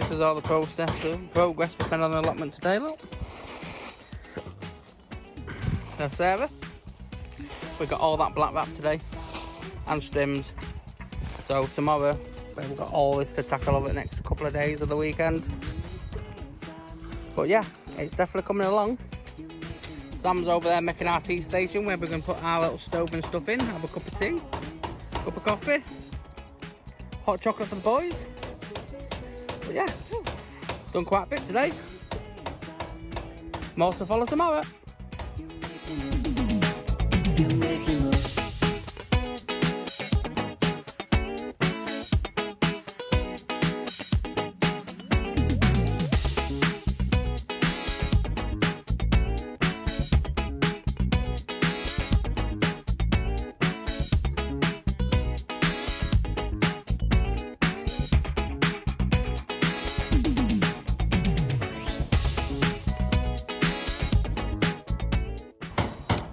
This is all the progress we've been on the allotment today, look. There's Sarah. We got all that black wrap today and stems. So tomorrow we've got all this to tackle over the next couple of days of the weekend. But yeah, it's definitely coming along. Sam's over there making our tea station where we're going to put our little stove and stuff in, have a cup of tea, cup of coffee, hot chocolate for the boys. But yeah, done quite a bit today. More to follow tomorrow.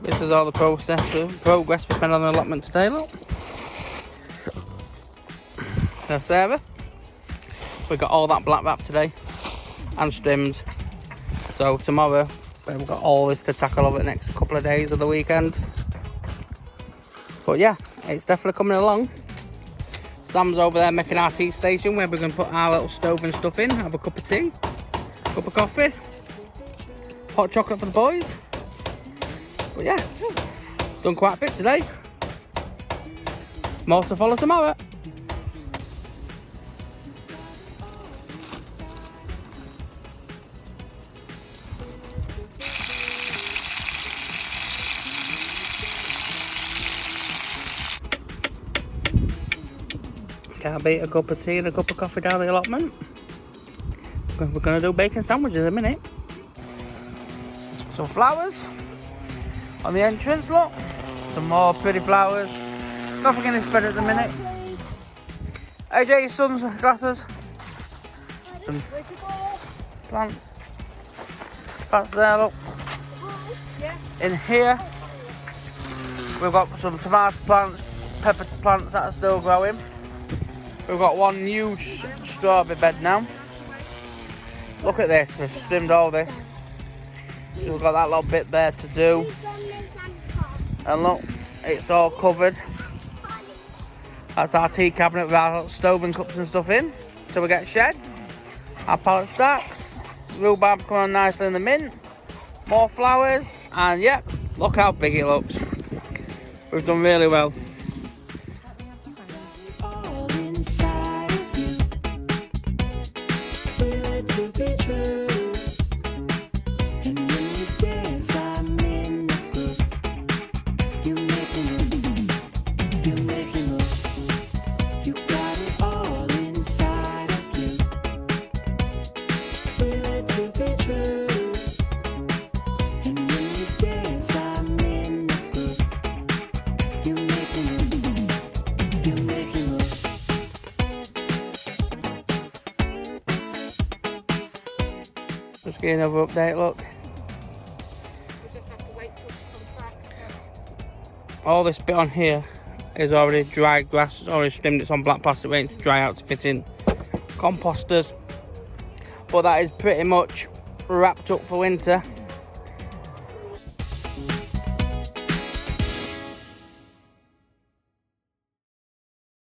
This is all the progress we've been on the allotment today, look. There's Sarah. We got all that black wrap today and stems. So tomorrow we've got all this to tackle over the next couple of days of the weekend. But yeah, it's definitely coming along. Sam's over there making our tea station where we're going to put our little stove and stuff in, have a cup of tea, cup of coffee, hot chocolate for the boys. But yeah, done quite a bit today. More to follow tomorrow. Can't beat a cup of tea and a cup of coffee down the allotment. We're going to do bacon sandwiches in a minute. Some flowers on the entrance, look. Some more pretty flowers. Nothing in this bed at the minute. AJ, your son's glasses. Some plants. Plants there, look. In here, we've got some tomato plants, pepper plants that are still growing. We've got one huge strawberry bed now. Look at this, we've stemmed all this. So we've got that little bit there to do. And look, it's all covered. That's our tea cabinet with our stove and cups and stuff in. So we get shed. Our pallet stacks. Rhubarb coming on nicely in the mint. More flowers. And yep, look how big it looks. We've done really well. Just getting another update, look. We just have to wait till it comes back. All this bit on here is already dry grass. It's already stemmed. It's on black plastic waiting to dry out to fit in composters. But that is pretty much wrapped up for winter.